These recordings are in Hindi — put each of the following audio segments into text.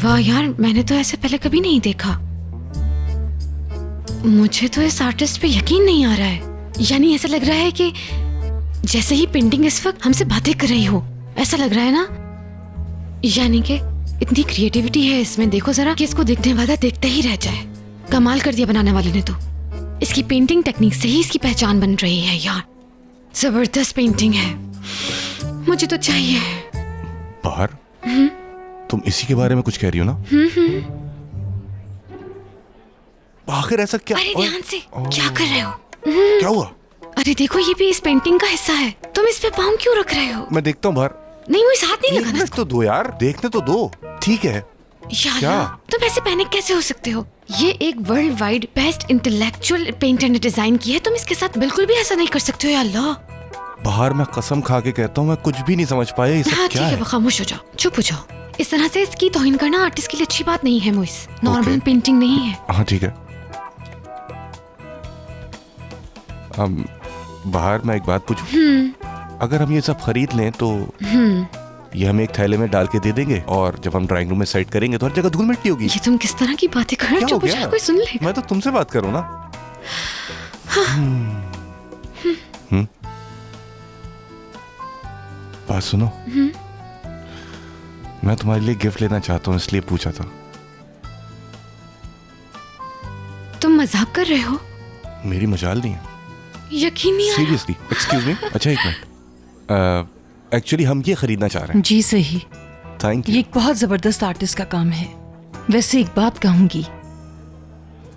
वाह यार, मैंने तो ऐसे पहले कभी नहीं देखा। मुझे तो इस आर्टिस्ट पे यकीन नहीं आ रहा है। यानी ऐसा लग रहा है कि जैसे ही पेंटिंग इस वक्त हमसे बातें कर रही हो, ऐसा लग रहा है ना। यानी कि इतनी क्रिएटिविटी है इसमें, देखो जरा कि इसको देखने वाला देखते ही रह जाए। कमाल कर दिया बनाने वाले ने तो। इसकी पेंटिंग टेक्निक से ही इसकी पहचान बन रही है यार। जबरदस्त पेंटिंग है, मुझे तो चाहिए। बाहर तुम इसी के बारे में कुछ कह रही हो ना? आखिर ऐसा क्या? अरे ध्यान से, क्या कर रहे हो? क्या हुआ? अरे देखो, ये भी इस पेंटिंग का हिस्सा है। तुम इस पे पाँव क्यों रख रहे हो? मैं देखता हूँ बाहर। नहीं, वो इस हाथ नहीं लगाना। तो दो यार, देखने तो दो। ठीक है। क्या? तुम ऐसे पैनिक कैसे हो सकते हो? ये एक world wide best intellectual painter ने डिजाइन की है। तुम इसके साथ बिल्कुल भी ऐसा नहीं कर सकते हो। या अल्लाह, बाहर मैं कसम खा के कहता हूँ, मैं कुछ भी नहीं समझ पाया। ये सब क्या है? खामोश हो जाओ, चुप हो जाओ। इस तरह से इसकी तौहीन करना आर्टिस्ट के लिए अच्छी बात नहीं है मोइस। नॉर्मल पेंटिंग नहीं है। हाँ ठीक है। बाहर मैं एक बात पूछूं? अगर हम ये सब खरीद लें तो ये हम एक थैले में डाल के दे देंगे, और जब हम ड्राइंग रूम में सेट करेंगे तो हर जगह धूल मिट्टी होगी। ये तुम किस तरह की बातें कर रहे हो? चुप हो जाओ, कोई सुन ले। मैं तो तुमसे बात करूं ना। बात सुनो। मैं तुम्हारे लिए गिफ्ट लेना चाहता हूँ, इसलिए पूछा था। तुम मजाक कर रहे हो? मेरी मजाल नहीं है, यकीन नहीं आ रहा। सीरियसली। Excuse me. अच्छा एक मिनट, एक्चुअली हम ये खरीदना चाह रहे हैं। जी सही। Thank you. ये एक बहुत जबरदस्त आर्टिस्ट का काम है। वैसे एक बात कहूंगी,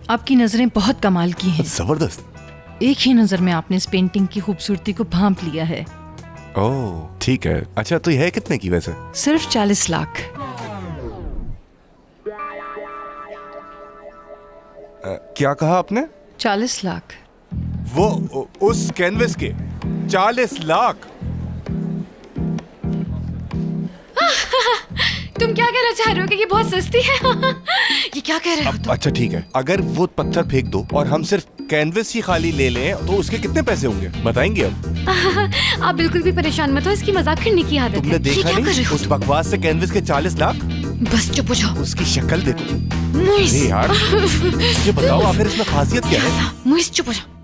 आपकी नजरें बहुत कमाल की हैं। जबरदस्त। एक ही नजर में आपने इस पेंटिंग की खूबसूरती को भांप लिया है। ओह ठीक है। अच्छा तो ये है कितने की वैसे? सिर्फ 40 लाख। क्या कहा आपने? 40 लाख। वो उस कैनवस के 40 लाख? तुम क्या कहना चाह रहे हो कि ये बहुत सस्ती है? ये क्या कह रहे हो तुम? अच्छा ठीक है, अगर वो पत्थर फेंक दो और हम सिर्फ कैनवस ही खाली ले लें तो उसके कितने पैसे होंगे बताएंगे अब? आप बिल्कुल भी परेशान मत हो, इसकी मजाक करने की आदत है। तुमने देखा नहीं उस बकवास से कैनवस के 40 लाख? बस चुप हो जाओ। उसकी शक्ल देखो। मुइस, अरे यार मुझे बताओ आखिर इसमें खासियत क्या है? मुइस चुप हो जाओ।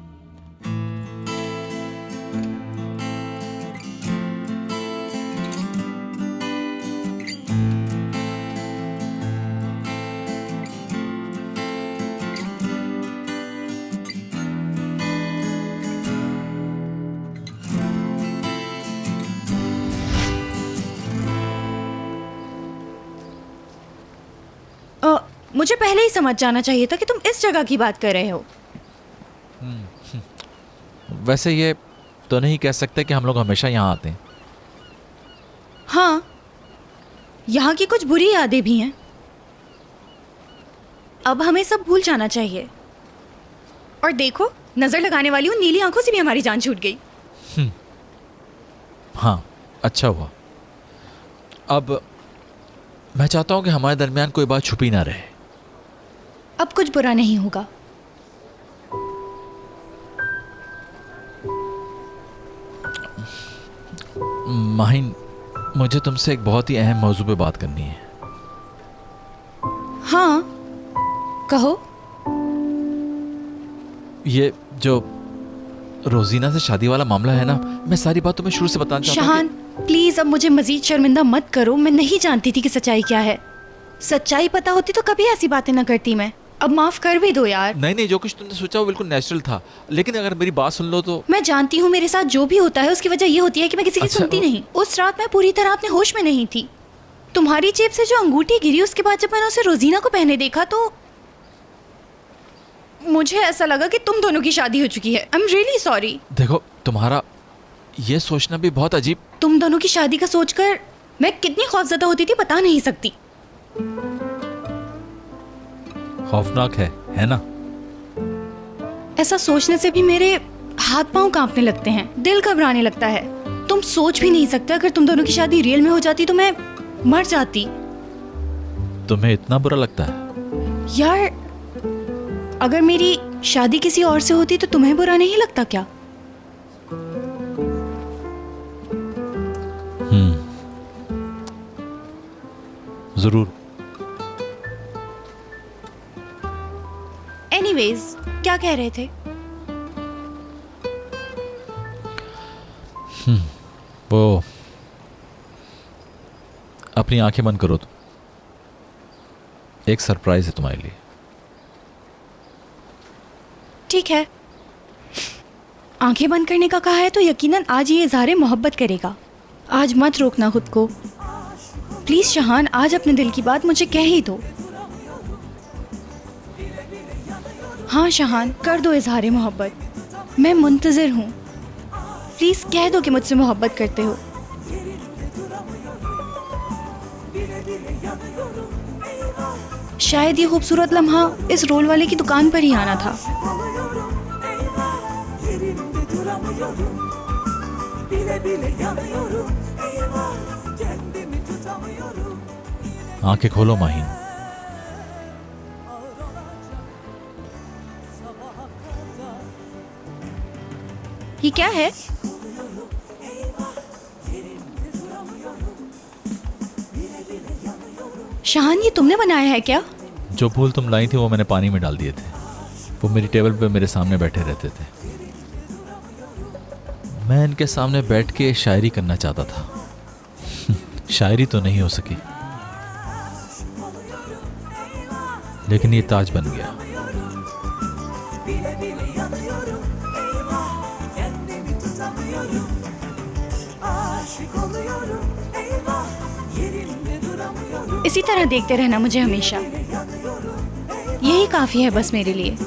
मुझे पहले ही समझ जाना चाहिए था कि तुम इस जगह की बात कर रहे हो। वैसे ये तो नहीं कह सकते कि हम लोग हमेशा यहाँ आते हैं। हाँ, यहाँ की कुछ बुरी यादें भी हैं। अब हमें सब भूल जाना चाहिए। और देखो, नजर लगाने वाली उन नीली आंखों से भी हमारी जान छूट गई। हाँ, अच्छा हुआ। अब मैं चाहता हूँ कि हमारे दरमियान कोई बात छुपी ना रहे। अब कुछ बुरा नहीं होगा। माहिन, मुझे तुमसे एक बहुत ही अहम मौजू पे बात करनी है। हाँ, कहो। ये जो रोजीना से शादी वाला मामला है ना, मैं सारी बात तुम्हें शुरू से बताना चाहता हूँ। शाहान, प्लीज अब मुझे मजीद शर्मिंदा मत करो। मैं नहीं जानती थी कि सच्चाई क्या है। सच्चाई पता होती तो कभी ऐसी बातें ना करती मैं। अब माफ कर भी दो यार। नहीं, जो कुछ तुमने सोचा वो बिल्कुल नेचुरल था, लेकिन अगर मेरी बात सुन लो तो। मैं जानती हूँ मेरे साथ जो भी होता है उसकी वजह ये होती है कि मैं किसी की सुनती नहीं। उस रात मैं पूरी तरह अपने होश में नहीं थी। तुम्हारी जेब से जो अंगूठी गिरी उसके बाद जब मैंने उसे रोजीना को पहने देखा तो मुझे ऐसा लगा कि तुम दोनों की शादी हो चुकी है। I am really sorry. देखो, तुम्हारा ये सोचना भी बहुत अजीब। तुम दोनों की शादी का सोचकर मैं कितनी खौफजदा होती थी बता नहीं सकती। खौफनाक है ना? ऐसा सोचने से भी मेरे हाथ पांव कांपने लगते हैं, दिल घबराने लगता है। तुम सोच भी नहीं सकते, अगर तुम दोनों की शादी रियल में हो जाती तो मैं मर जाती। तुम्हें इतना बुरा लगता है? यार, अगर मेरी शादी किसी और से होती तो तुम्हें बुरा नहीं लगता क्या? जरूर। एनीवेज, क्या कह रहे थे? वो अपनी आंखें बंद करो। एक सरप्राइज है तुम्हारे लिए। ठीक है, आंखें बंद करने का कहा है तो यकीनन आज ये इज़हार मोहब्बत करेगा। आज मत रोकना खुद को प्लीज शहान, आज अपने दिल की बात मुझे कह ही दो। हाँ शहान, कर दो इज़हार मोहब्बत, मैं मुंतज़िर हूँ। प्लीज कह दो कि मुझसे मोहब्बत करते हो। शायद ये खूबसूरत लम्हा इस रोल वाले की दुकान पर ही आना था। आंखें खोलो माहीन। ये क्या है? शहान, ये तुमने बनाया है क्या? जो फूल तुम लाई थी वो मैंने पानी में डाल दिए थे। वो मेरी टेबल पे मेरे सामने बैठे रहते थे। मैं इनके सामने बैठ के शायरी करना चाहता था। शायरी तो नहीं हो सकी, लेकिन ये ताज बन गया। इसी तरह देखते रहना मुझे हमेशा, यही काफी है बस मेरे लिए।